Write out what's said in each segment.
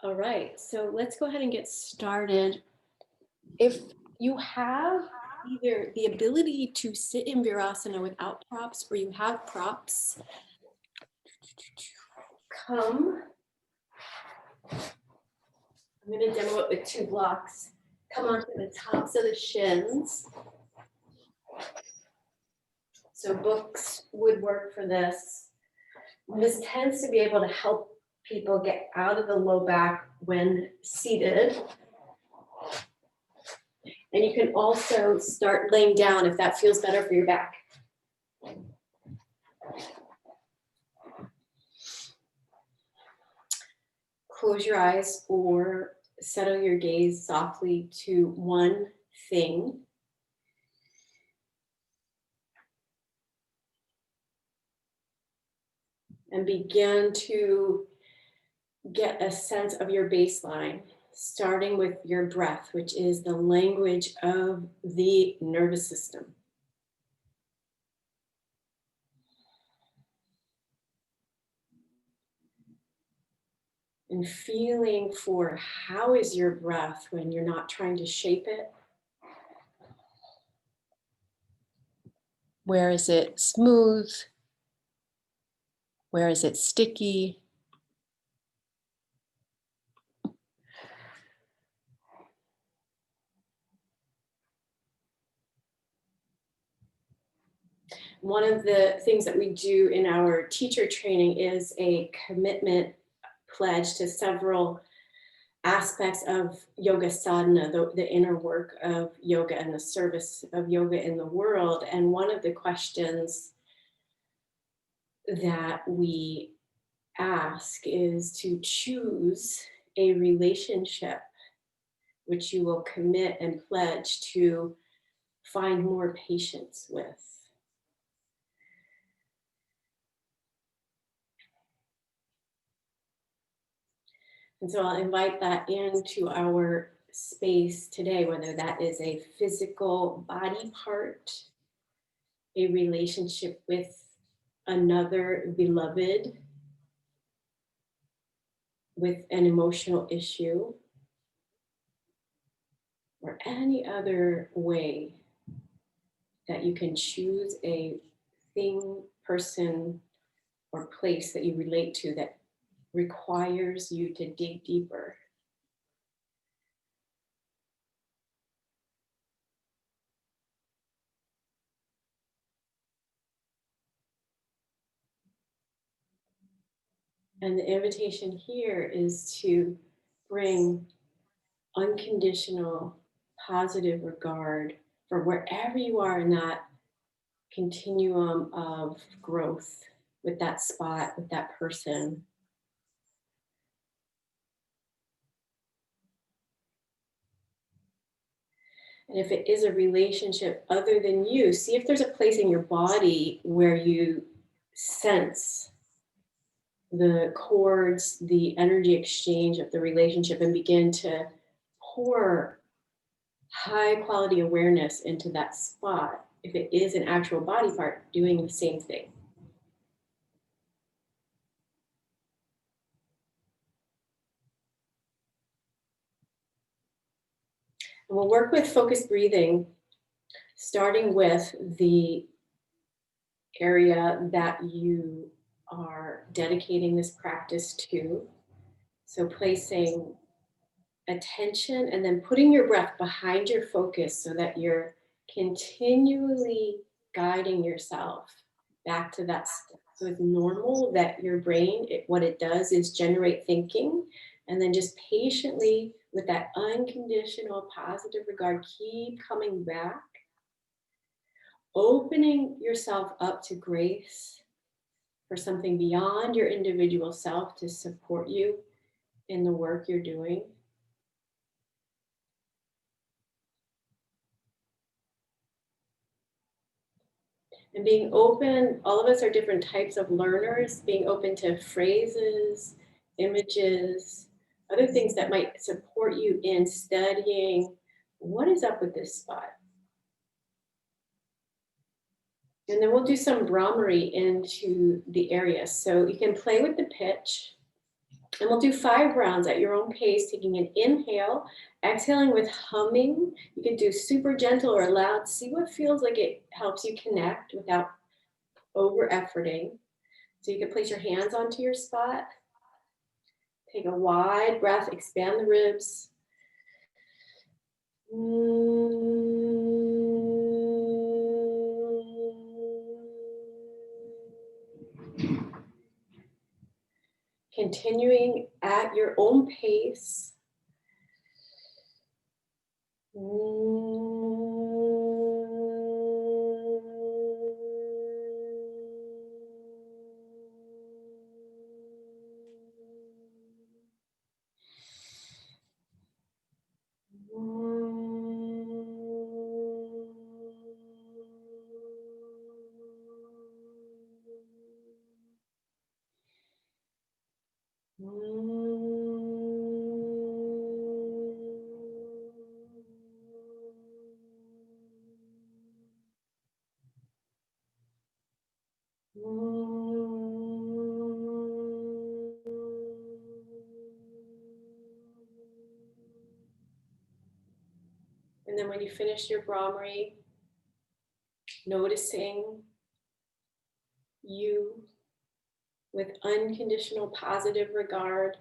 All right, so let's go ahead and get started. If you have either the ability to sit in Virasana without props or you have props, come. I'm going to demo it with 2 blocks. Come onto the tops of the shins. So books would work for this. This tends to be able to help people get out of the low back when seated. And you can also start laying down if that feels better for your back. Close your eyes or settle your gaze softly to one thing. And begin to get a sense of your baseline, starting with your breath, which is the language of the nervous system. And feeling for how is your breath when you're not trying to shape it. Where is it smooth? Where is it sticky? One of the things that we do in our teacher training is a commitment pledge to several aspects of yoga sadhana, the inner work of yoga and the service of yoga in the world. And one of the questions that we ask is to choose a relationship which you will commit and pledge to find more patience with. And so I'll invite that into our space today, whether that is a physical body part, a relationship with another beloved, with an emotional issue, or any other way that you can choose a thing, person, or place that you relate to that requires you to dig deeper. And the invitation here is to bring unconditional, positive regard for wherever you are in that continuum of growth with that spot, with that person. And if it is a relationship other than you, see if there's a place in your body where you sense the chords, the energy exchange of the relationship, and begin to pour high quality awareness into that spot. If it is an actual body part, doing the same thing. And we'll work with focused breathing, starting with the area that you are dedicating this practice to. So placing attention and then putting your breath behind your focus so that you're continually guiding yourself back to that step. So it's normal that your brain, what it does is generate thinking, and then just patiently with that unconditional positive regard, keep coming back, opening yourself up to grace for something beyond your individual self to support you in the work you're doing. And being open, all of us are different types of learners, being open to phrases, images, other things that might support you in studying what is up with this spot. And then we'll do some Brahmari into the area. So you can play with the pitch. And we'll do 5 rounds at your own pace, taking an inhale, exhaling with humming. You can do super gentle or loud. See what feels like it helps you connect without over efforting. So you can place your hands onto your spot. Take a wide breath, expand the ribs. Continuing at your own pace. And then when you finish your Brahmari, noticing you with unconditional positive regard,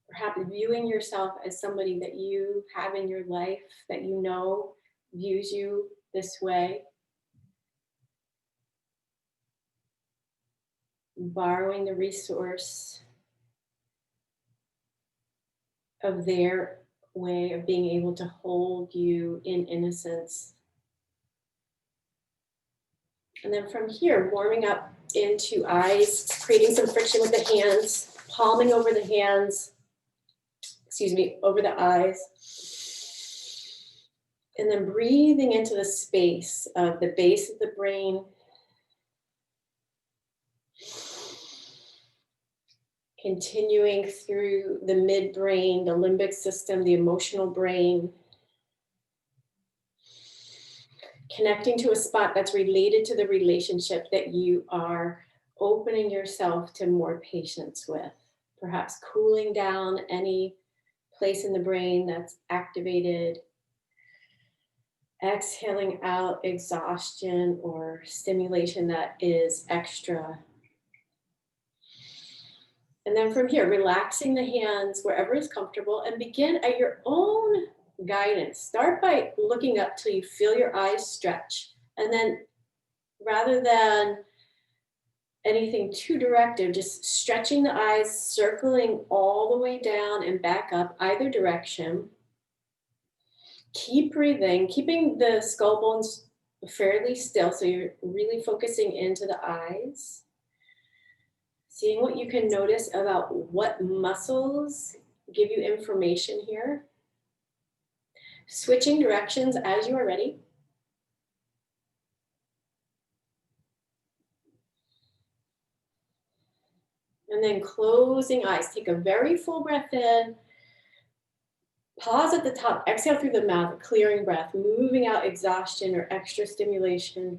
perhaps viewing yourself as somebody that you have in your life that you know views you this way. Borrowing the resource of their way of being able to hold you in innocence. And then from here, warming up into eyes, creating some friction with the hands, palming over the hands, over the eyes. And then breathing into the space of the base of the brain. Continuing through the midbrain, the limbic system, the emotional brain. Connecting to a spot that's related to the relationship that you are opening yourself to more patience with. Perhaps cooling down any place in the brain that's activated. Exhaling out exhaustion or stimulation that is extra. And then from here, relaxing the hands wherever is comfortable and begin at your own guidance. Start by looking up till you feel your eyes stretch. And then rather than anything too directive, just stretching the eyes, circling all the way down and back up either direction. Keep breathing, keeping the skull bones fairly still. So you're really focusing into the eyes. Seeing what you can notice about what muscles give you information here. Switching directions as you are ready. And then closing eyes. Take a very full breath in. Pause at the top. Exhale through the mouth, clearing breath, moving out exhaustion or extra stimulation.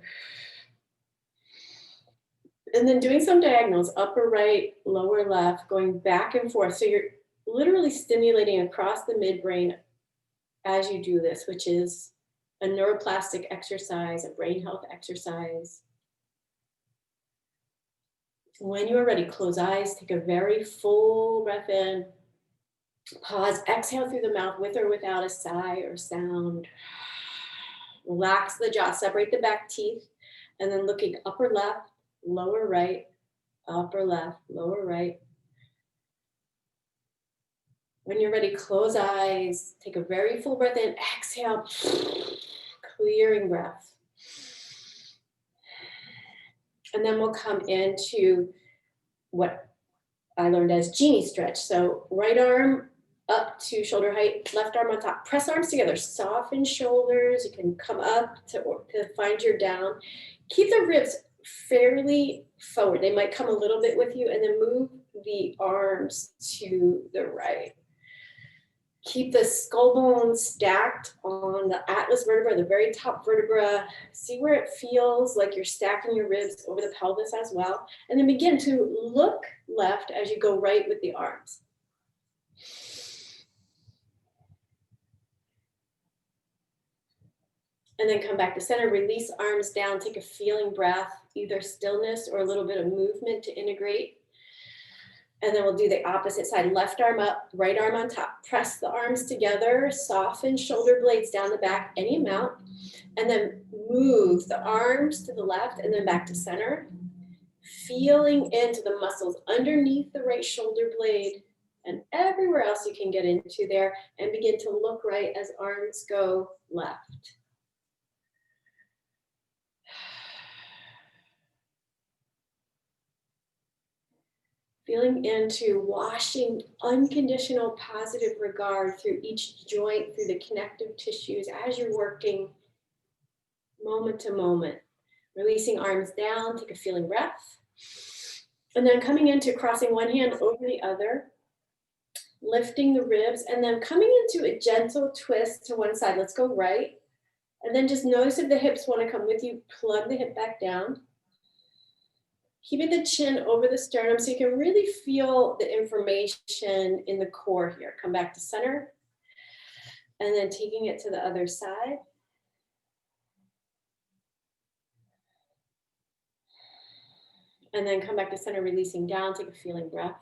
And then doing some diagonals, upper right, lower left, going back and forth. So you're literally stimulating across the midbrain as you do this, which is a neuroplastic exercise, a brain health exercise. When you are ready, close eyes, take a very full breath in. Pause, exhale through the mouth with or without a sigh or sound. Relax the jaw, separate the back teeth, and then looking upper left, lower right, upper left, lower right. When you're ready, close eyes, take a very full breath in, exhale, clearing breath. And then we'll come into what I learned as genie stretch. So right arm up to shoulder height, left arm on top. Press arms together, soften shoulders. You can come up to find your down. Keep the ribs fairly forward. They might come a little bit with you, and then move the arms to the right. Keep the skull bones stacked on the atlas vertebra, the very top vertebra. See where it feels like you're stacking your ribs over the pelvis as well. And then begin to look left as you go right with the arms. And then come back to center, release arms down, take a feeling breath, either stillness or a little bit of movement to integrate. And then we'll do the opposite side, left arm up, right arm on top. Press the arms together, soften shoulder blades down the back, any amount. And then move the arms to the left and then back to center. Feeling into the muscles underneath the right shoulder blade and everywhere else you can get into there, and begin to look right as arms go left. Feeling into washing unconditional positive regard through each joint, through the connective tissues as you're working moment to moment. Releasing arms down, take a feeling breath. And then coming into crossing one hand over the other, lifting the ribs, and then coming into a gentle twist to one side. Let's go right. And then just notice if the hips want to come with you, plug the hip back down. Keeping the chin over the sternum so you can really feel the information in the core here. Come back to center. And then taking it to the other side. And then come back to center, releasing down, take a feeling breath.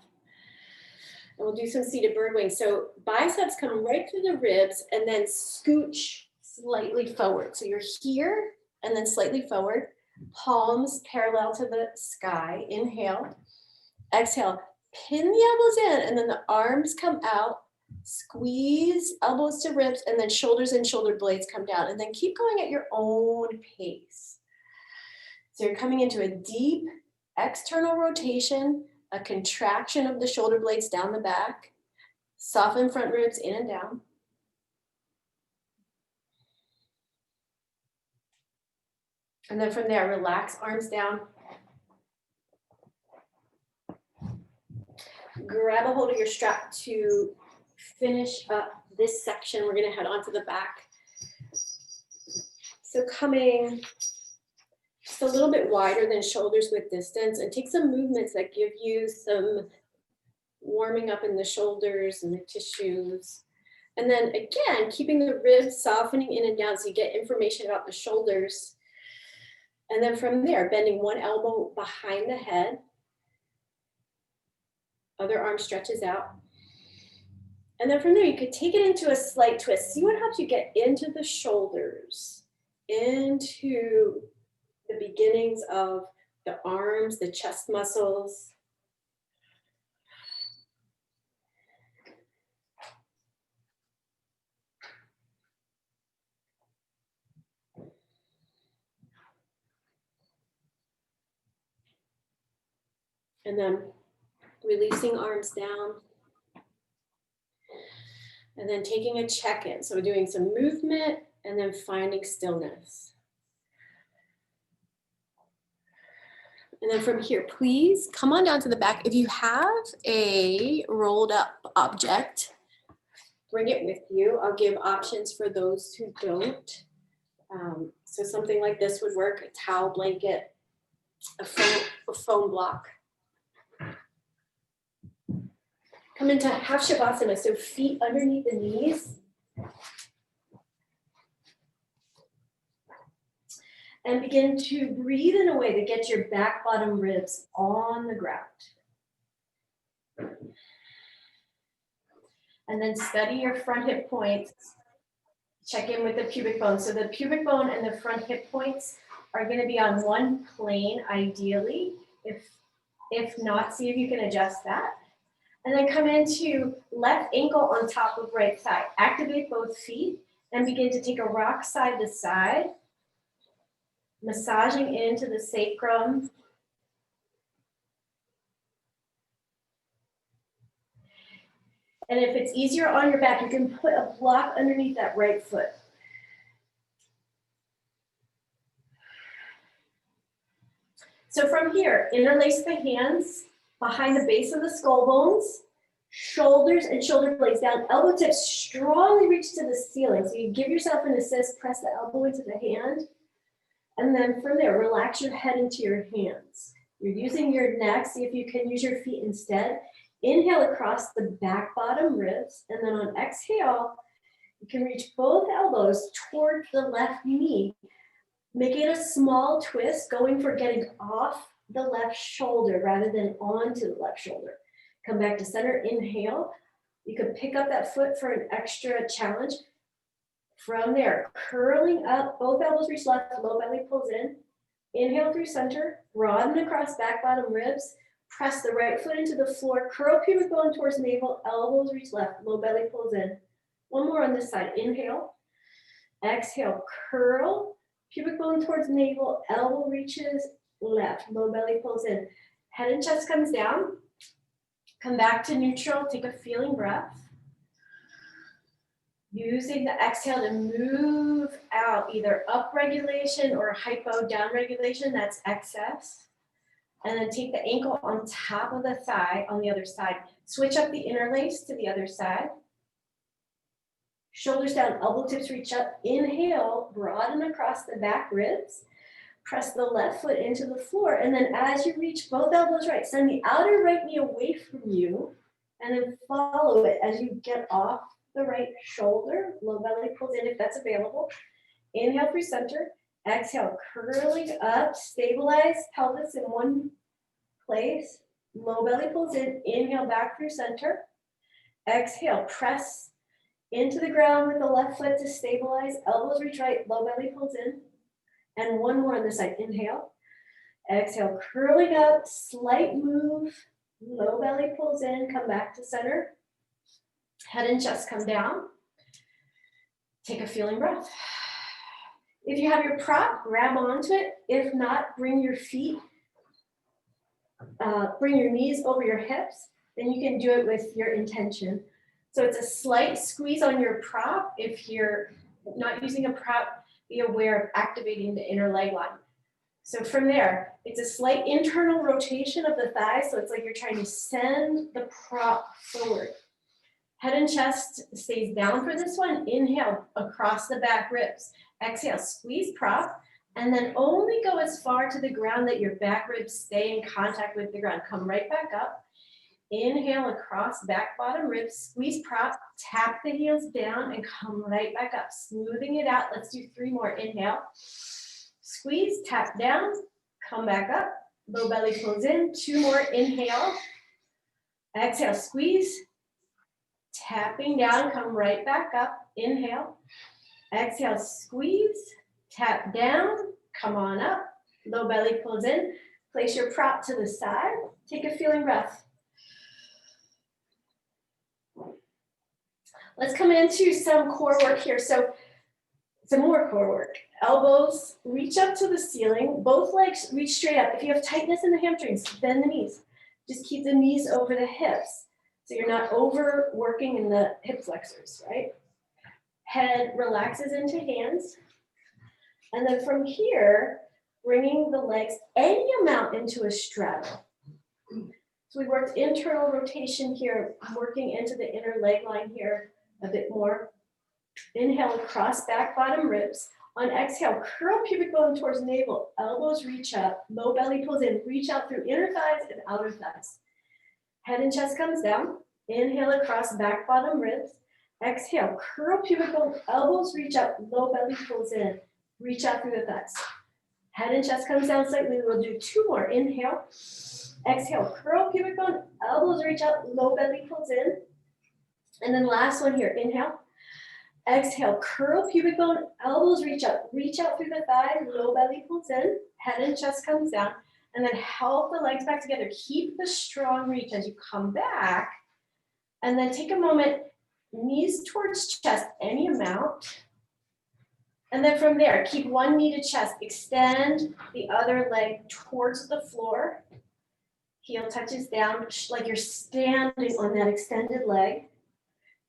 And we'll do some seated bird wings. So biceps come right through the ribs and then scooch slightly forward. So you're here and then slightly forward. Palms parallel to the sky. Inhale. Exhale. Pin the elbows in and then the arms come out. Squeeze elbows to ribs and then shoulders and shoulder blades come down. And then keep going at your own pace. So you're coming into a deep external rotation, a contraction of the shoulder blades down the back, soften front ribs in and down. And then from there, relax arms down. Grab a hold of your strap to finish up this section. We're going to head on to the back. So coming just a little bit wider than shoulders with distance, and take some movements that give you some warming up in the shoulders and the tissues. And then again, keeping the ribs softening in and down so you get information about the shoulders. And then from there, bending one elbow behind the head. Other arm stretches out. And then from there, you could take it into a slight twist. See what helps you get into the shoulders, into the beginnings of the arms, the chest muscles. And then releasing arms down. And then taking a check-in. So we're doing some movement and then finding stillness. And then from here, please come on down to the back. If you have a rolled up object, bring it with you. I'll give options for those who don't. So something like this would work, a towel blanket, a foam block. Come into half shavasana, so feet underneath the knees. And begin to breathe in a way that gets your back bottom ribs on the ground. And then steady your front hip points. Check in with the pubic bone. So the pubic bone and the front hip points are going to be on one plane, ideally. If not, see if you can adjust that. And then come into left ankle on top of right thigh. Activate both feet and begin to take a rock side to side, massaging into the sacrum. And if it's easier on your back, you can put a block underneath that right foot. So from here, interlace the hands behind the base of the skull bones, shoulders and shoulder blades down, elbow tips strongly reach to the ceiling. So you give yourself an assist, press the elbow into the hand, and then from there, relax your head into your hands. You're using your neck, see if you can use your feet instead. Inhale across the back bottom ribs, and then on exhale, you can reach both elbows toward the left knee. Make it a small twist, going for getting off the left shoulder rather than onto the left shoulder. Come back to center, inhale. You can pick up that foot for an extra challenge. From there, curling up, both elbows reach left, low belly pulls in. Inhale through center, broaden across back bottom ribs. Press the right foot into the floor, curl pubic bone towards navel, elbows reach left, low belly pulls in. One more on this side, inhale. Exhale, curl, pubic bone towards navel, elbow reaches left, low belly pulls in. Head and chest comes down. Come back to neutral, take a feeling breath. Using the exhale to move out, either up regulation or hypo down regulation, that's excess. And then take the ankle on top of the thigh on the other side. Switch up the interlace to the other side. Shoulders down, elbow tips reach up. Inhale, broaden across the back ribs. Press the left foot into the floor. And then as you reach both elbows right, send the outer right knee away from you. And then follow it as you get off the right shoulder. Low belly pulls in if that's available. Inhale through center. Exhale, curling up, stabilize pelvis in one place. Low belly pulls in. Inhale back through center. Exhale, press into the ground with the left foot to stabilize. Elbows reach right, low belly pulls in. And one more on this side. Inhale. Exhale, curling up, slight move. Low belly pulls in, come back to center. Head and chest come down. Take a feeling breath. If you have your prop, grab onto it. If not, bring your feet, bring your knees over your hips. Then you can do it with your intention. So it's a slight squeeze on your prop. If you're not using a prop, be aware of activating the inner leg line. So from there, it's a slight internal rotation of the thighs. So it's like you're trying to send the prop forward. Head and chest stays down for this one. Inhale across the back ribs. Exhale, squeeze prop, and then only go as far to the ground that your back ribs stay in contact with the ground. Come right back up. Inhale across back bottom ribs, squeeze prop, tap the heels down and come right back up, smoothing it out. Let's do 3 more. Inhale, squeeze, tap down, come back up, low belly pulls in. 2 more. Inhale, exhale, squeeze, tapping down, come right back up. Inhale, exhale, squeeze, tap down, come on up, low belly pulls in. Place your prop to the side, take a feeling breath. Let's come into some core work here. So some more core work. Elbows reach up to the ceiling. Both legs reach straight up. If you have tightness in the hamstrings, bend the knees. Just keep the knees over the hips. So you're not overworking in the hip flexors, right? Head relaxes into hands. And then from here, bringing the legs any amount into a straddle. So we worked internal rotation here, working into the inner leg line here a bit more. Inhale, across back bottom ribs. On exhale, curl pubic bone towards navel, elbows reach up, low belly pulls in, reach out through inner thighs and outer thighs. Head and chest comes down. Inhale across back bottom ribs. Exhale, curl pubic bone, elbows reach up, low belly pulls in, reach out through the thighs. Head and chest comes down slightly. We'll do 2 more. Inhale. Exhale, curl pubic bone, elbows reach out, low belly pulls in. And then last one here, inhale. Exhale, curl pubic bone, elbows reach out through the thighs, low belly pulls in, head and chest comes down, and then help the legs back together. Keep the strong reach as you come back, and then take a moment, knees towards chest, any amount. And then from there, keep one knee to chest, extend the other leg towards the floor. Heel touches down like you're standing on that extended leg.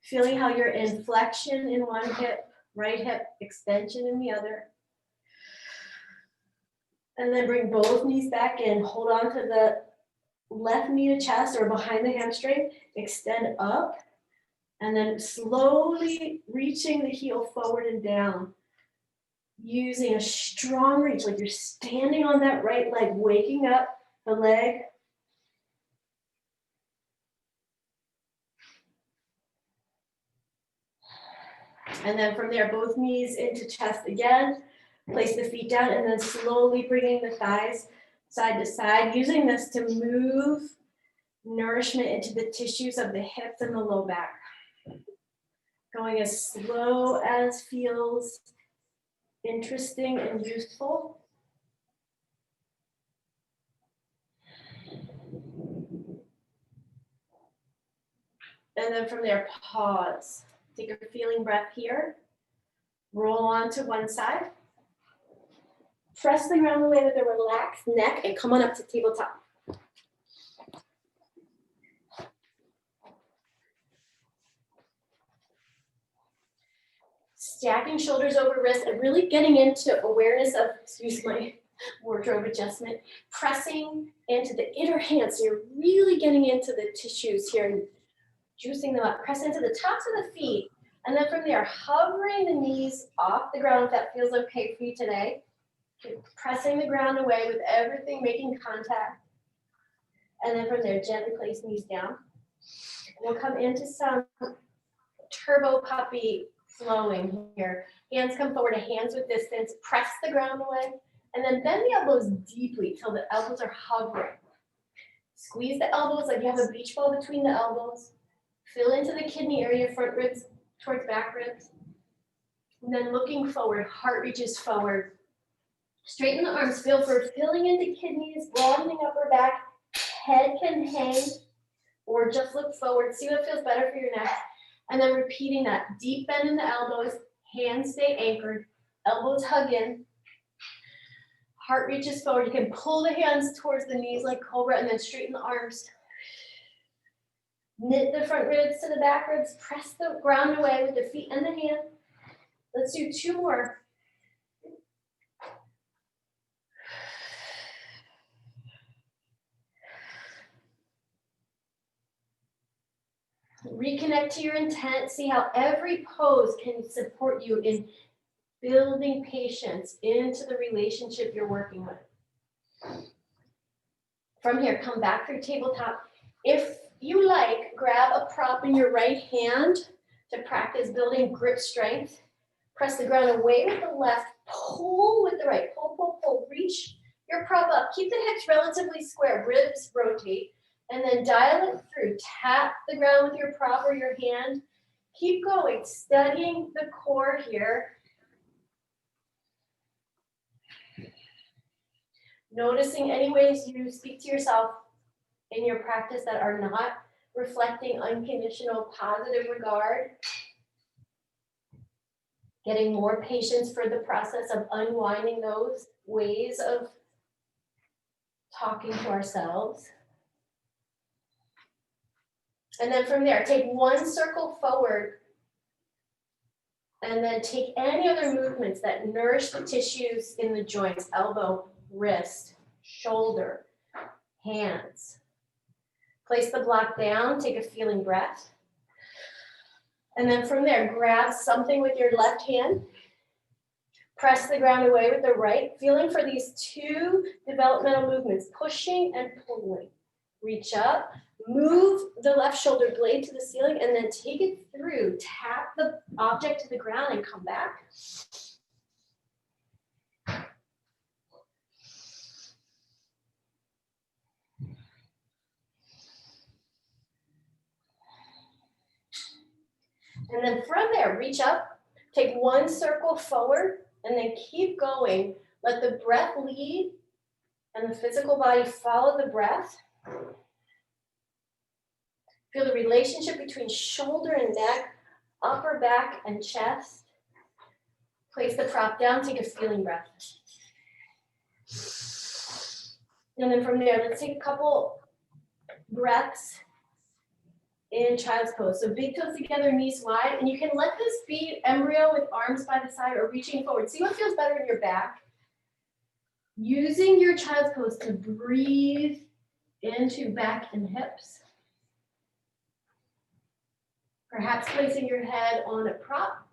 Feeling how you're in flexion in one hip, right hip, extension in the other. And then bring both knees back in. Hold on to the left knee to chest or behind the hamstring. Extend up. And then slowly reaching the heel forward and down. Using a strong reach, like you're standing on that right leg, waking up the leg. And then from there, both knees into chest again. Place the feet down and then slowly bringing the thighs side to side, using this to move nourishment into the tissues of the hips and the low back. Going as slow as feels interesting and useful. And then from there, pause. Take a feeling breath here. Roll on to one side. Press the ground away with a relaxed neck and come on up to tabletop. Stacking shoulders over wrists and really getting into awareness of, excuse my wardrobe adjustment, pressing into the inner hands. So you're really getting into the tissues here and juicing them up. Press into the tops of the feet. And then from there, hovering the knees off the ground if that feels okay for you today. Keep pressing the ground away with everything making contact. And then from there, gently place knees down. We'll come into some turbo puppy flowing here. Hands come forward to hands with distance. Press the ground away. And then bend the elbows deeply till the elbows are hovering. Squeeze the elbows like you have a beach ball between the elbows. Fill into the kidney area, front ribs towards back ribs. And then looking forward, heart reaches forward. Straighten the arms, feel for filling into kidneys, broadening upper back. Head can hang or just look forward. See what feels better for your neck. And then repeating that. Deep bend in the elbows, hands stay anchored, elbows hug in. Heart reaches forward. You can pull the hands towards the knees like cobra and then straighten the arms. Knit the front ribs to the back ribs. Press the ground away with the feet and the hand. Let's do two more. Reconnect to your intent. See how every pose can support you in building patience into the relationship you're working with. From here, come back through tabletop. If you like, grab a prop in your right hand to practice building grip strength. Press the ground away with the left, pull with the right. Pull, pull, pull. Reach your prop up. Keep the hips relatively square, ribs rotate. And then dial it through. Tap the ground with your prop or your hand. Keep going, studying the core here. Noticing any ways you speak to yourself in your practice that are not reflecting unconditional positive regard. Getting more patience for the process of unwinding those ways of talking to ourselves. And then from there, take one circle forward and then take any other movements that nourish the tissues in the joints, elbow, wrist, shoulder, hands. Place the block down, take a feeling breath. And then from there, grab something with your left hand. Press the ground away with the right, feeling for these two developmental movements, pushing and pulling. Reach up, move the left shoulder blade to the ceiling, and then take it through. Tap the object to the ground and come back. And then from there, reach up, take one circle forward, and then keep going. Let the breath lead and the physical body follow the breath. Feel the relationship between shoulder and neck, upper back and chest. Place the prop down, take a feeling breath. And then from there, let's take a couple breaths in child's pose. So big toes together, knees wide, and you can let this be embryo with arms by the side or reaching forward. See what feels better in your back. Using your child's pose to breathe into back and hips. Perhaps placing your head on a prop.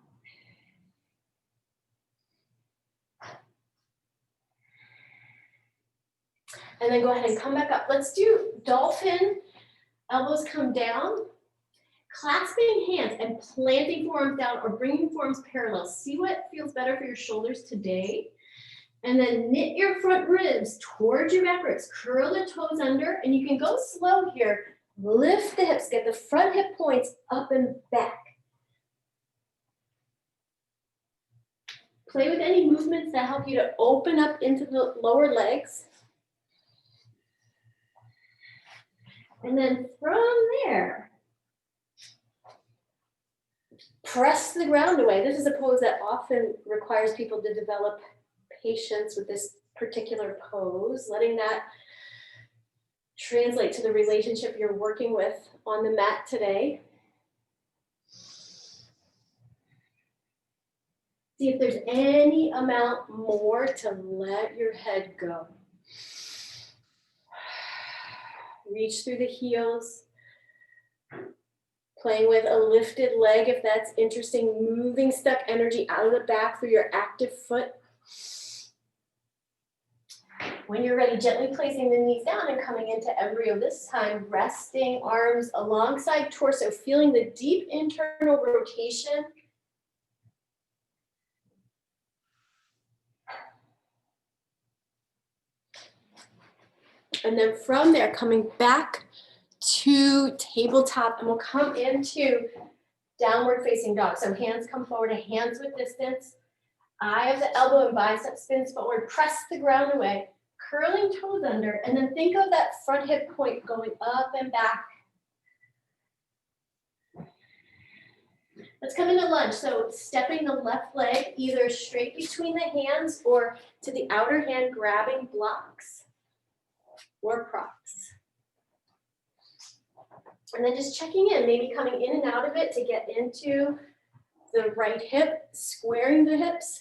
And then go ahead and come back up. Let's do dolphin. Elbows come down. Clasping hands and planting forearms down or bringing forearms parallel. See what feels better for your shoulders today. And then knit your front ribs towards your back ribs. Curl the toes under, and you can go slow here. Lift the hips, get the front hip points up and back. Play with any movements that help you to open up into the lower legs. And then from there, press the ground away. This is a pose that often requires people to develop patience with this particular pose, letting that translate to the relationship you're working with on the mat today. See if there's any amount more to let your head go. Reach through the heels. Playing with a lifted leg if that's interesting. Moving step energy out of the back through your active foot. When you're ready, gently placing the knees down and coming into embryo this time, resting arms alongside torso, feeling the deep internal rotation. And then from there, coming back to tabletop, and we'll come into downward facing dog. So hands come forward, hands with distance. Eye of the elbow and bicep spins forward, press the ground away. Curling toes under, and then think of that front hip point going up and back. Let's come into lunge. So stepping the left leg either straight between the hands or to the outer hand, grabbing blocks or props. And then just checking in, maybe coming in and out of it to get into the right hip, squaring the hips.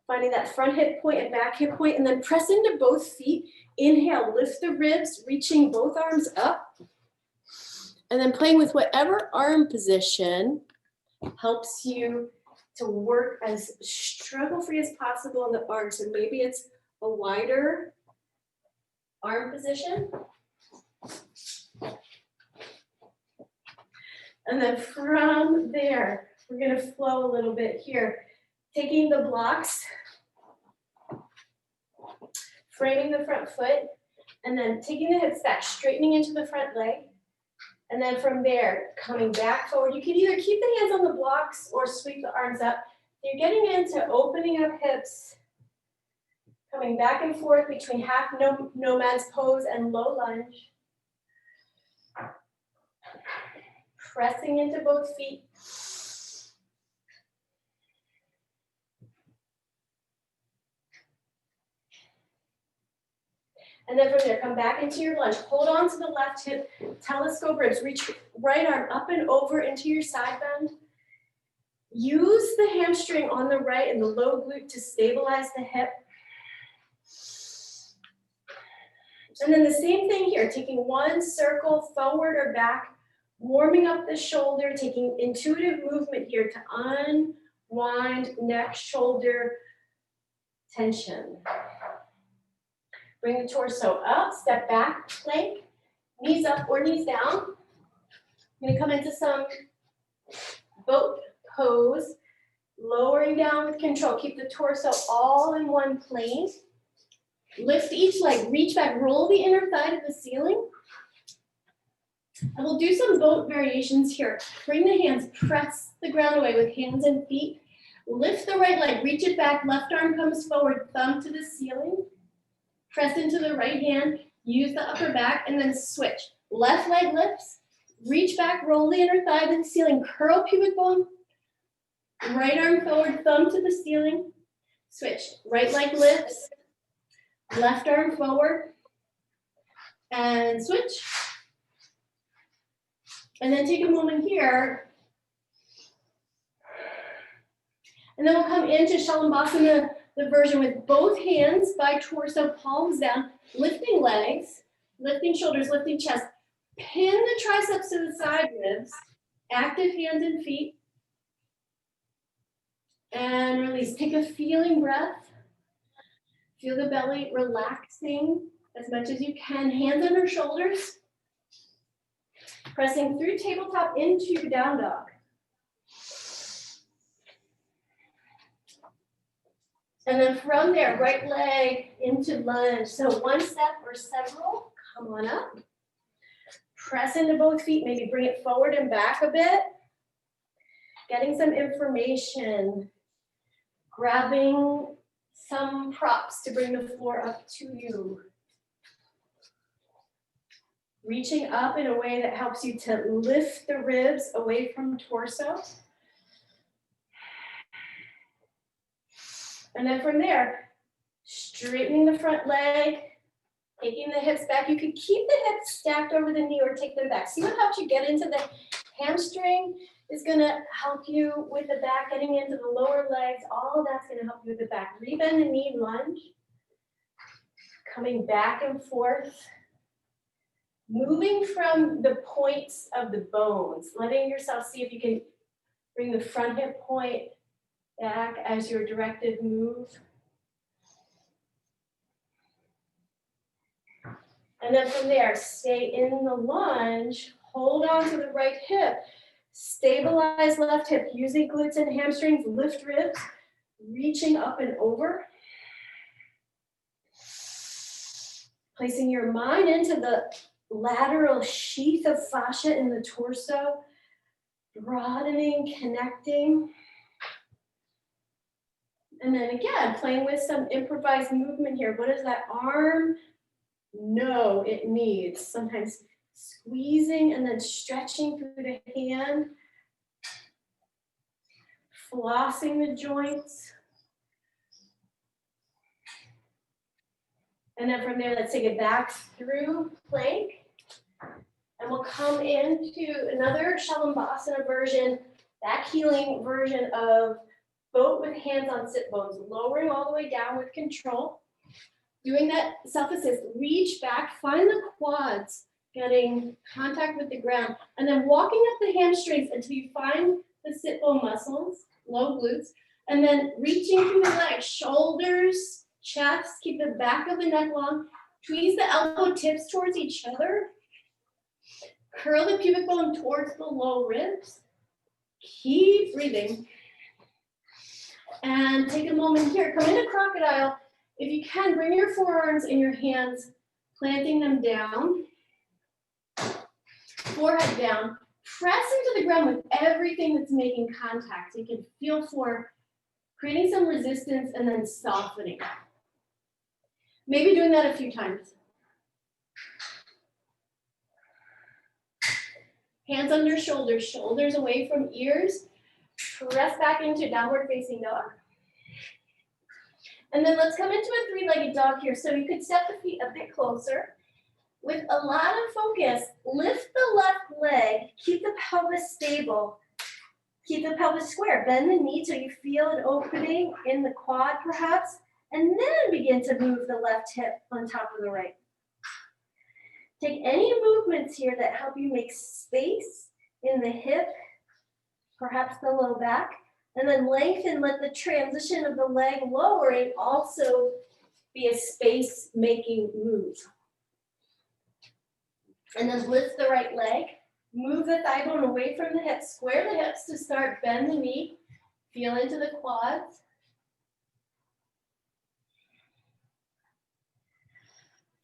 Finding that front hip point and back hip point, and then press into both feet. Inhale, lift the ribs, reaching both arms up. And then playing with whatever arm position helps you to work as struggle-free as possible in the arms. So maybe it's a wider arm position. And then from there, we're gonna flow a little bit here. Taking the blocks, framing the front foot, and then taking the hips back, straightening into the front leg. And then from there, coming back forward. You can either keep the hands on the blocks or sweep the arms up. You're getting into opening up hips, coming back and forth between half nomad's pose and low lunge. Pressing into both feet. And then from there, come back into your lunge. Hold on to the left hip, telescope ribs. Reach right arm up and over into your side bend. Use the hamstring on the right and the low glute to stabilize the hip. And then the same thing here, taking one circle forward or back, warming up the shoulder, taking intuitive movement here to unwind neck, shoulder tension. Bring the torso up, step back, plank, knees up or knees down. I'm gonna come into some boat pose, lowering down with control. Keep the torso all in one plane. Lift each leg, reach back, roll the inner thigh to the ceiling. And we'll do some boat variations here. Bring the hands, press the ground away with hands and feet. Lift the right leg, reach it back, left arm comes forward, thumb to the ceiling. Press into the right hand, use the upper back, and then switch. Left leg lifts, reach back, roll the inner thigh to the ceiling, curl pubic bone. Right arm forward, thumb to the ceiling. Switch. Right leg lifts, left arm forward, and switch. And then take a moment here. And then we'll come into Shalabhasana, the version with both hands by torso, palms down, lifting legs, lifting shoulders, lifting chest. Pin the triceps to the side ribs, active hands and feet. And release. Take a feeling breath. Feel the belly relaxing as much as you can. Hands under shoulders. Pressing through tabletop into down dog. And then from there, right leg into lunge. So one step or several, come on up. Press into both feet, maybe bring it forward and back a bit. Getting some information. Grabbing some props to bring the floor up to you. Reaching up in a way that helps you to lift the ribs away from torso. And then from there, straightening the front leg, taking the hips back. You can keep the hips stacked over the knee or take them back. See what helps you get into the hamstring is gonna help you with the back, getting into the lower legs. All of that's gonna help you with the back. Rebend the knee, lunge. Coming back and forth. Moving from the points of the bones, letting yourself see if you can bring the front hip point back as your directed move. And then from there, stay in the lunge, hold on to the right hip, stabilize left hip, using glutes and hamstrings, lift ribs, reaching up and over. Placing your mind into the lateral sheath of fascia in the torso, broadening, connecting. And then again, playing with some improvised movement here. What does that arm know it needs? Sometimes squeezing and then stretching through the hand, flossing the joints. And then from there, let's take it back through plank. And we'll come into another Shalabhasana version, back healing version of boat with hands on sit bones, lowering all the way down with control. Doing that self-assist, reach back, find the quads, getting contact with the ground, and then walking up the hamstrings until you find the sit bone muscles, low glutes, and then reaching through the legs, shoulders, chest, keep the back of the neck long, squeeze the elbow tips towards each other, curl the pubic bone towards the low ribs, keep breathing, and take a moment here, come into crocodile. If you can, bring your forearms and your hands, planting them down, forehead down, press into the ground with everything that's making contact. You can feel for creating some resistance and then softening. Maybe doing that a few times. Hands under shoulders, shoulders away from ears. Press back into downward facing dog. And then let's come into a three-legged dog here. So you could step the feet a bit closer. With a lot of focus, lift the left leg, keep the pelvis stable, keep the pelvis square, bend the knee till you feel an opening in the quad perhaps, and then begin to move the left hip on top of the right. Take any movements here that help you make space in the hip, perhaps the low back, and then lengthen, let the transition of the leg lowering also be a space-making move. And then lift the right leg, move the thigh bone away from the hips, square the hips to start, bend the knee, feel into the quads.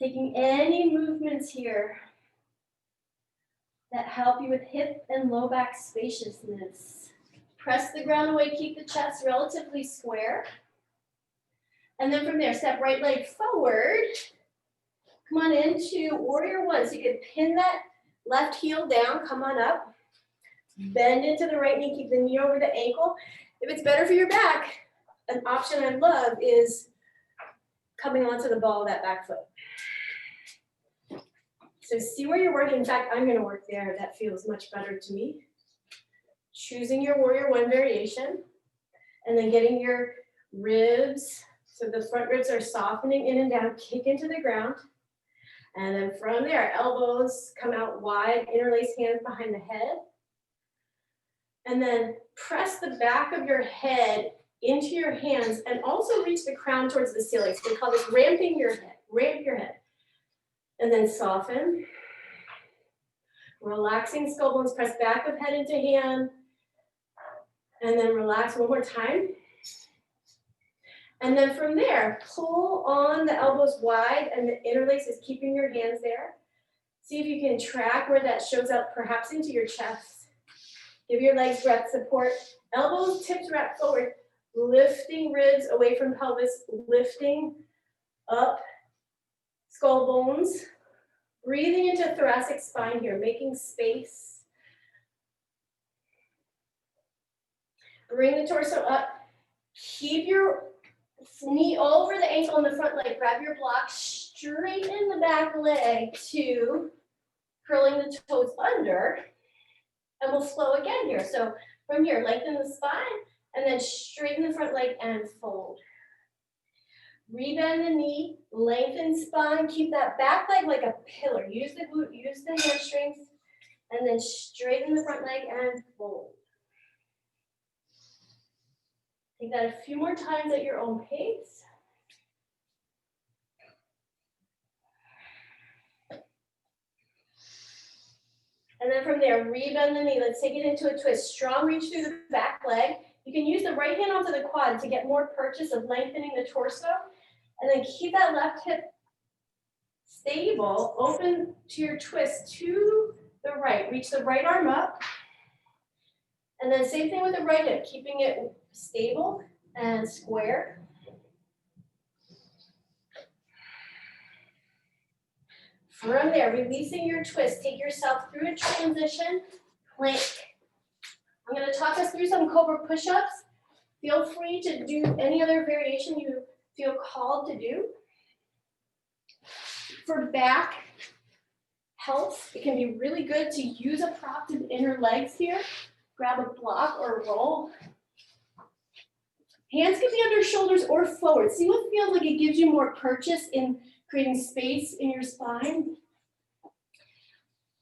Taking any movements here that help you with hip and low back spaciousness. Press the ground away, keep the chest relatively square. And then from there, step right leg forward. Come on into warrior one. So you can pin that left heel down, come on up. Bend into the right knee, keep the knee over the ankle. If it's better for your back, an option I love is coming onto the ball of that back foot. So see where you're working. In fact, I'm gonna work there. That feels much better to me. Choosing your warrior one variation, and then getting your ribs, so the front ribs are softening in and down, kick into the ground. And then from there, elbows come out wide, interlace hands behind the head. And then press the back of your head into your hands and also reach the crown towards the ceiling. So we call this ramping your head, ramp your head. And then soften, Relaxing skull bones, press back of head into hand. And then relax one more time. And then from there, pull on the elbows wide and the interlaces, keeping your hands there. See if you can track where that shows up, perhaps into your chest. Give your legs breath support. Elbows, tips wrap forward, lifting ribs away from pelvis, lifting up skull bones. Breathing into thoracic spine here, making space. Bring the torso up. Keep your knee over the ankle in the front leg. Grab your block, straighten the back leg to curling the toes under. And we'll flow again here. So from here, lengthen the spine and then straighten the front leg and fold. Rebend the knee, lengthen spine, keep that back leg like a pillar. Use the glute, use the hamstrings, and then straighten the front leg and fold. Take that a few more times at your own pace. And then from there, rebend the knee. Let's take it into a twist. Strong reach through the back leg. You can use the right hand onto the quad to get more purchase of lengthening the torso. And then keep that left hip stable. Open to your twist to the right. Reach the right arm up. And then same thing with the right hip, keeping it stable and square. From there, releasing your twist, take yourself through a transition plank. I'm going to talk us through some cobra push-ups. Feel free to do any other variation you feel called to do. For back health, it can be really good to use a prop to the inner legs here. Grab a block or a roll. Hands can be under shoulders or forward. See what feels like it gives you more purchase in creating space in your spine.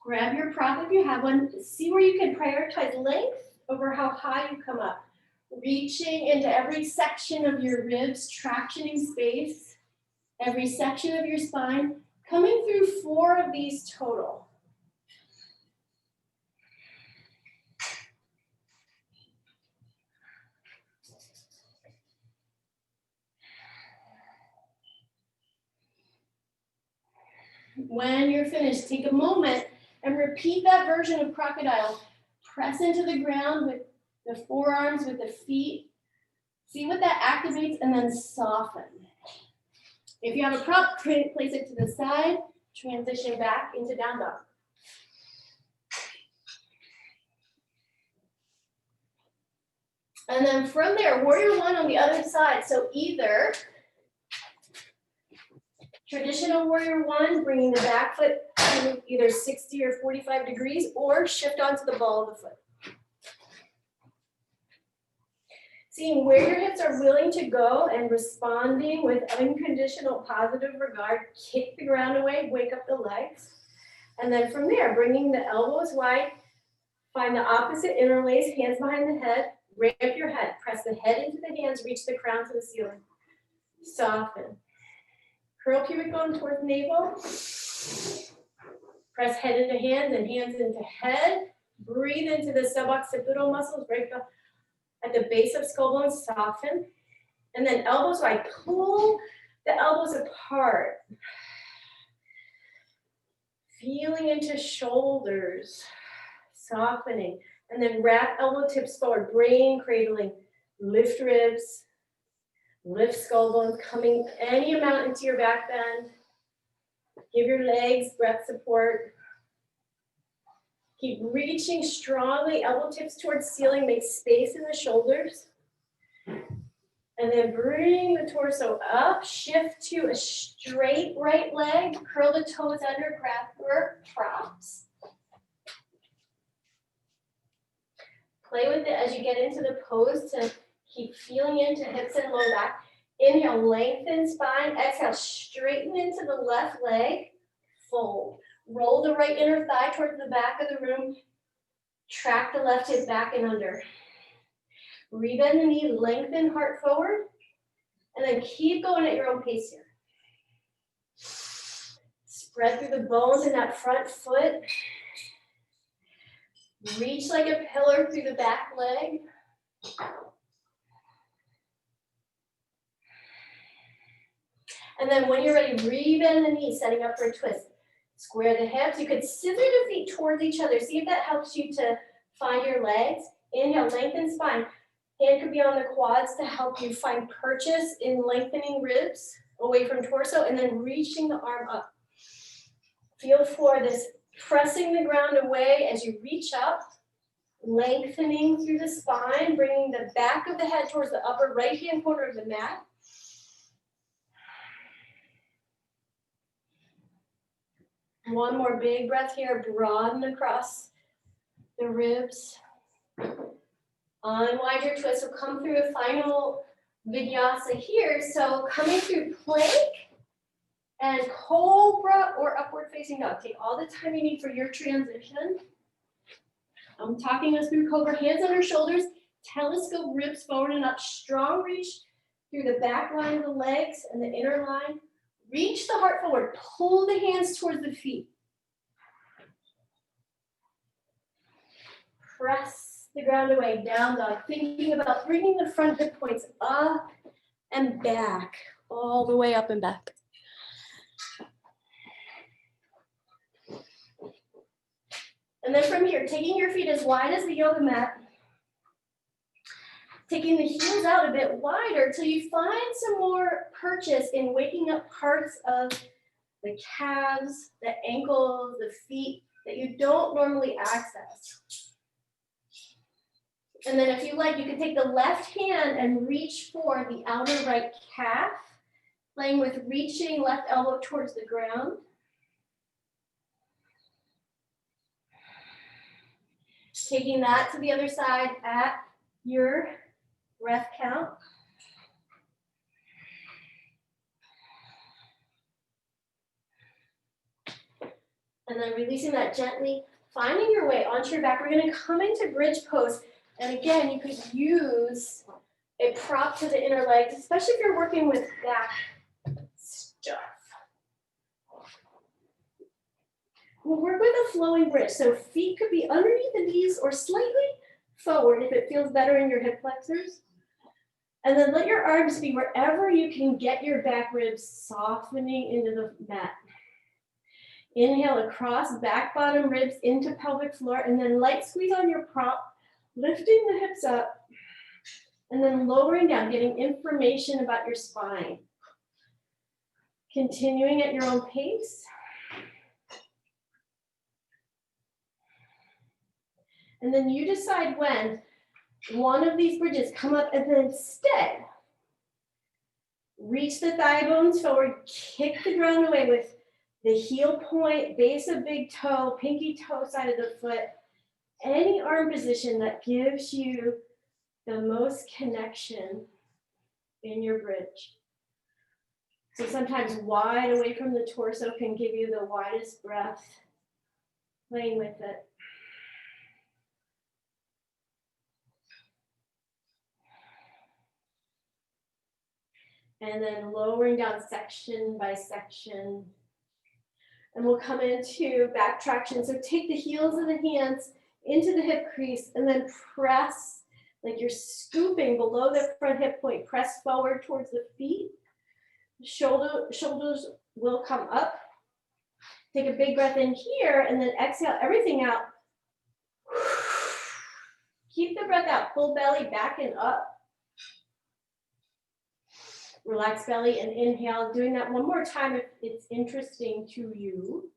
Grab your prop if you have one. See where you can prioritize length over how high you come up. Reaching into every section of your ribs, tractioning space. Every section of your spine. Coming through 4 of these total. When you're finished, take a moment and repeat that version of crocodile. Press into the ground with the forearms, with the feet. See what that activates and then soften. If you have a prop, place it to the side, transition back into down dog. And then from there, warrior one on the other side. So either traditional warrior one, bringing the back foot to either 60 or 45 degrees, or shift onto the ball of the foot. Seeing where your hips are willing to go and responding with unconditional positive regard, kick the ground away, wake up the legs. And then from there, bringing the elbows wide, find the opposite interlace, hands behind the head, ramp your head, press the head into the hands, reach the crown to the ceiling. Soften. Curl pubic bone towards navel. Press head into hands and hands into head. Breathe into the suboccipital muscles right at the base of skull bone, soften. And then elbows wide, pull the elbows apart. Feeling into shoulders, softening. And then wrap elbow tips forward, brain cradling. Lift ribs. Lift skull bones, coming any amount into your back bend. Give your legs breath support. Keep reaching strongly, elbow tips towards ceiling, make space in the shoulders. And then bring the torso up, shift to a straight right leg, curl the toes under, grab your props. Play with it as you get into the pose to keep feeling into hips and low back. Inhale, lengthen spine. Exhale, straighten into the left leg. Fold. Roll the right inner thigh towards the back of the room. Track the left hip back and under. Rebend the knee, lengthen heart forward. And then keep going at your own pace here. Spread through the bones in that front foot. Reach like a pillar through the back leg. And then when you're ready, rebend the knees, setting up for a twist. Square the hips. You could scissor the feet towards each other. See if that helps you to find your legs. Inhale, lengthen spine. Hand could be on the quads to help you find purchase in lengthening ribs away from torso, and then reaching the arm up. Feel for this, pressing the ground away as you reach up, lengthening through the spine, bringing the back of the head towards the upper right-hand corner of the mat. One more big breath here, broaden across the ribs. Unwind your twist, we'll come through a final vinyasa here. So coming through plank and cobra or upward facing dog. Take all the time you need for your transition. I'm talking us through cobra, hands under shoulders, telescope ribs forward and up, strong reach through the back line of the legs and the inner line. Reach the heart forward, pull the hands towards the feet. Press the ground away, down dog, thinking about bringing the front hip points up and back, all the way up and back. And then from here, taking your feet as wide as the yoga mat, taking the heels out a bit wider till you find some more purchase in waking up parts of the calves, the ankles, the feet that you don't normally access. And then if you like, you can take the left hand and reach for the outer right calf, playing with reaching left elbow towards the ground. Taking that to the other side at your breath count. And then releasing that gently, finding your way onto your back. We're going to come into bridge pose. And again, you could use a prop to the inner legs, especially if you're working with back stuff. We'll work with a flowing bridge. So feet could be underneath the knees or slightly forward if it feels better in your hip flexors. And then let your arms be wherever you can get your back ribs softening into the mat. Inhale across back bottom ribs into pelvic floor, and then light squeeze on your prop, lifting the hips up, and then lowering down, getting information about your spine. Continuing at your own pace. And then you decide when one of these bridges come up and then stay. Reach the thigh bones forward, kick the ground away with the heel point, base of big toe, pinky toe side of the foot, any arm position that gives you the most connection in your bridge. So sometimes wide away from the torso can give you the widest breath, playing with it. And then lowering down section by section. And we'll come into back traction. So take the heels of the hands into the hip crease and then press like you're scooping below the front hip point. Press forward towards the feet. Shoulders will come up. Take a big breath in here and then exhale everything out. Keep the breath out. Full belly back and up. Relax belly and inhale. Doing that one more time if it's interesting to you.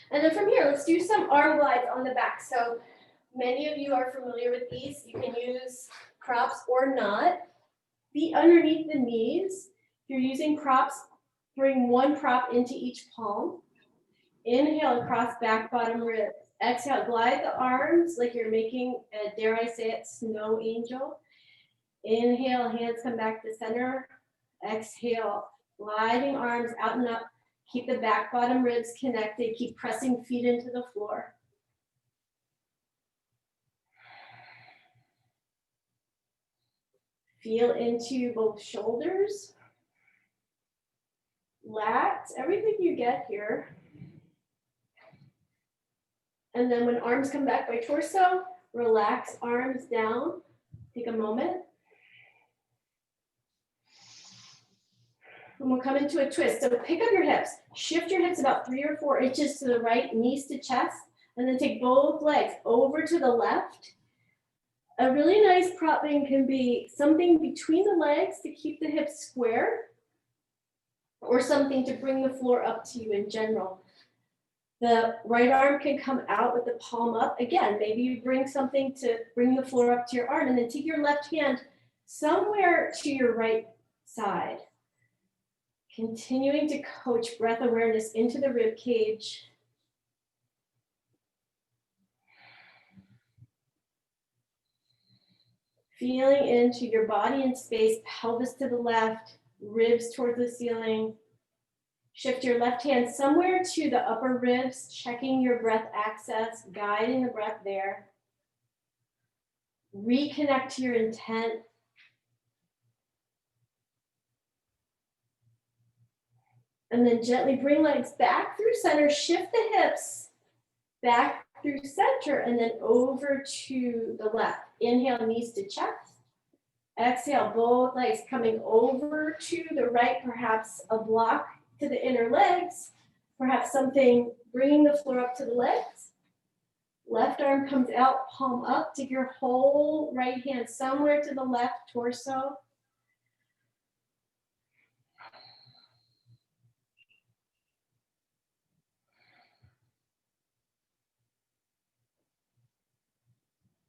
And then from here, let's do some arm glides on the back. So many of you are familiar with these. You can use props or not. Feet underneath the knees. If you're using props, bring one prop into each palm. Inhale across back, bottom ribs. Exhale, glide the arms like you're making, dare I say it, snow angel. Inhale, hands come back to center. Exhale, gliding arms out and up. Keep the back, bottom ribs connected. Keep pressing feet into the floor. Feel into both shoulders. Lats, everything you get here. And then when arms come back by torso, relax arms down. Take a moment. And we'll come into a twist. So pick up your hips. Shift your hips about 3 or 4 inches to the right, knees to chest. And then take both legs over to the left. A really nice propping can be something between the legs to keep the hips square, or something to bring the floor up to you in general. The right arm can come out with the palm up. Again, maybe you bring something to bring the floor up to your arm, and then take your left hand somewhere to your right side. Continuing to coach breath awareness into the rib cage. Feeling into your body in space, pelvis to the left, ribs towards the ceiling. Shift your left hand somewhere to the upper ribs, checking your breath access, guiding the breath there. Reconnect to your intent. And then gently bring legs back through center, shift the hips back through center, and then over to the left. Inhale, knees to chest. Exhale, both legs coming over to the right, perhaps a block to the inner legs, perhaps something bringing the floor up to the legs. Left arm comes out, palm up. Take your whole right hand somewhere to the left torso.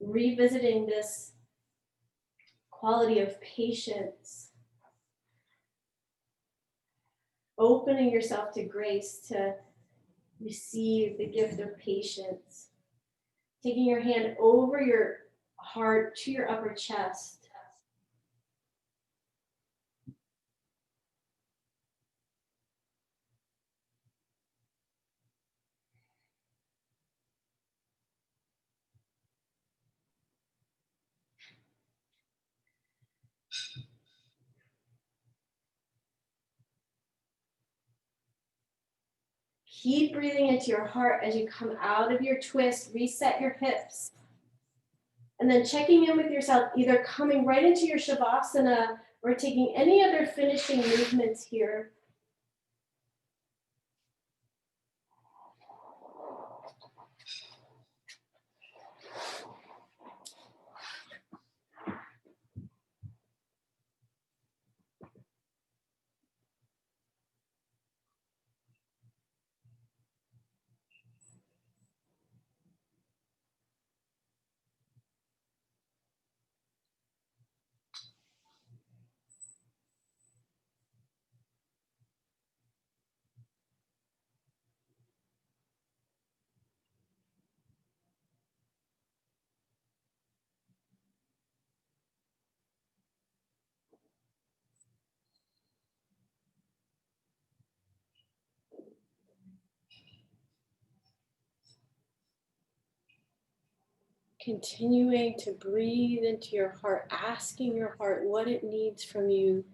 Revisiting this quality of patience. Opening yourself to grace to receive the gift of patience. Taking your hand over your heart to your upper chest. Keep breathing into your heart as you come out of your twist. Reset your hips. And then checking in with yourself, either coming right into your Shavasana or taking any other finishing movements here. Continuing to breathe into your heart, asking your heart what it needs from you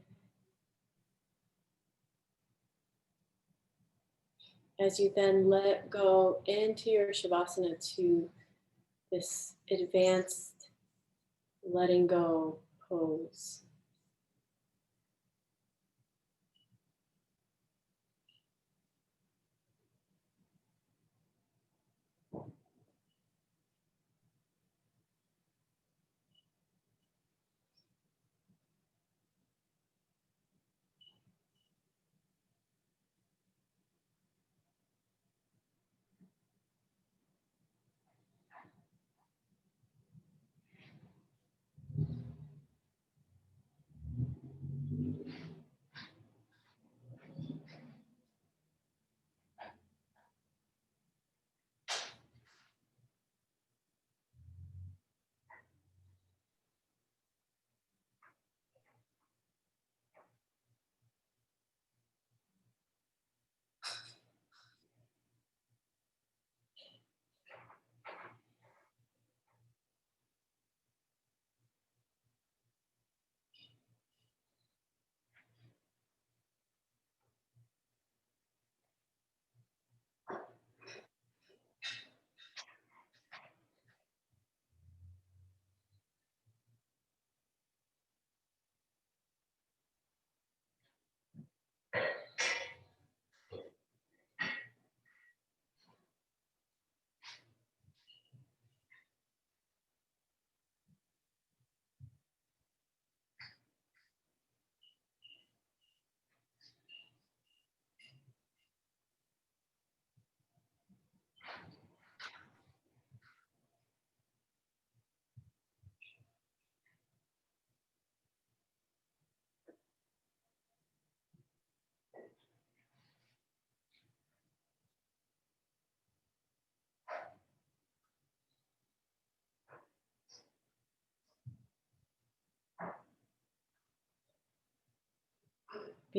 as you then let go into your Shavasana to this advanced letting go pose.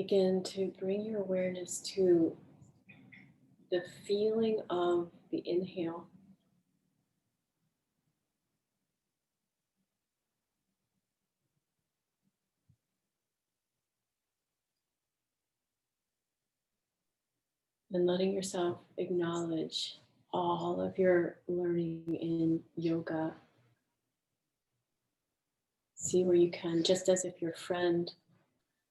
begin to bring your awareness to the feeling of the inhale. And letting yourself acknowledge all of your learning in yoga. See where you can, just as if your friend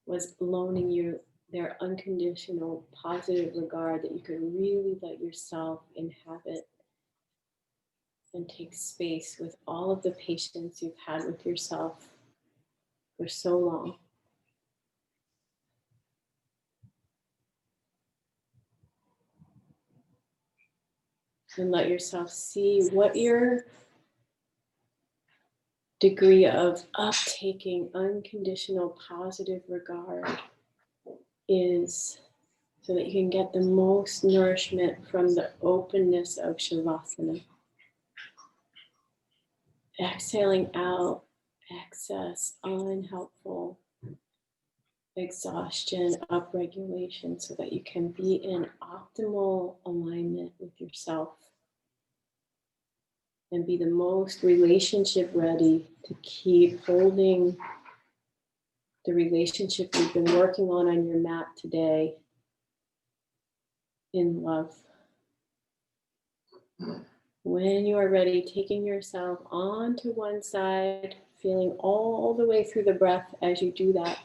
was loaning you their unconditional positive regard, that you could really let yourself inhabit and take space with all of the patience you've had with yourself for so long. And let yourself see what your degree of uptaking unconditional positive regard is, so that you can get the most nourishment from the openness of Shavasana. Exhaling out excess, unhelpful exhaustion, upregulation, so that you can be in optimal alignment with yourself and be the most relationship ready to keep holding the relationship you've been working on your mat today in love. When you are ready, taking yourself onto one side, feeling all the way through the breath as you do that.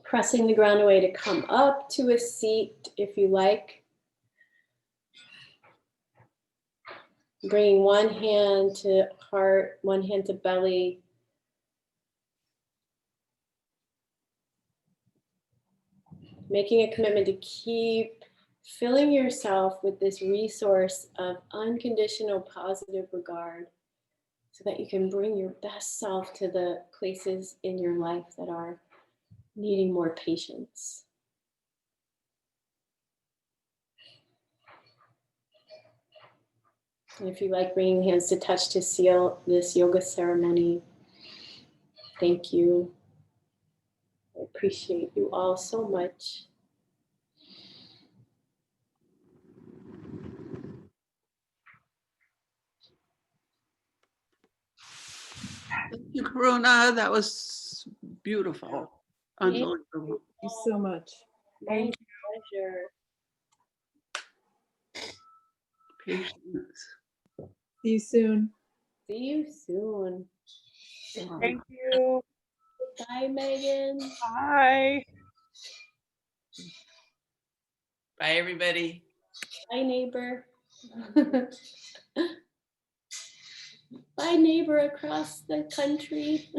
Pressing the ground away to come up to a seat if you like. Bringing one hand to heart, one hand to belly. Making a commitment to keep filling yourself with this resource of unconditional positive regard, so that you can bring your best self to the places in your life that are needing more patience. And if you like, bringing hands to touch to seal this yoga ceremony. Thank you. I appreciate you all so much. Thank you, Karuna. That was beautiful. Unbelievable. Thank you so much. My pleasure. Patience. See you soon. See you soon. Thank you. Bye, Megan. Bye. Bye, everybody. Bye, neighbor. Bye, neighbor across the country.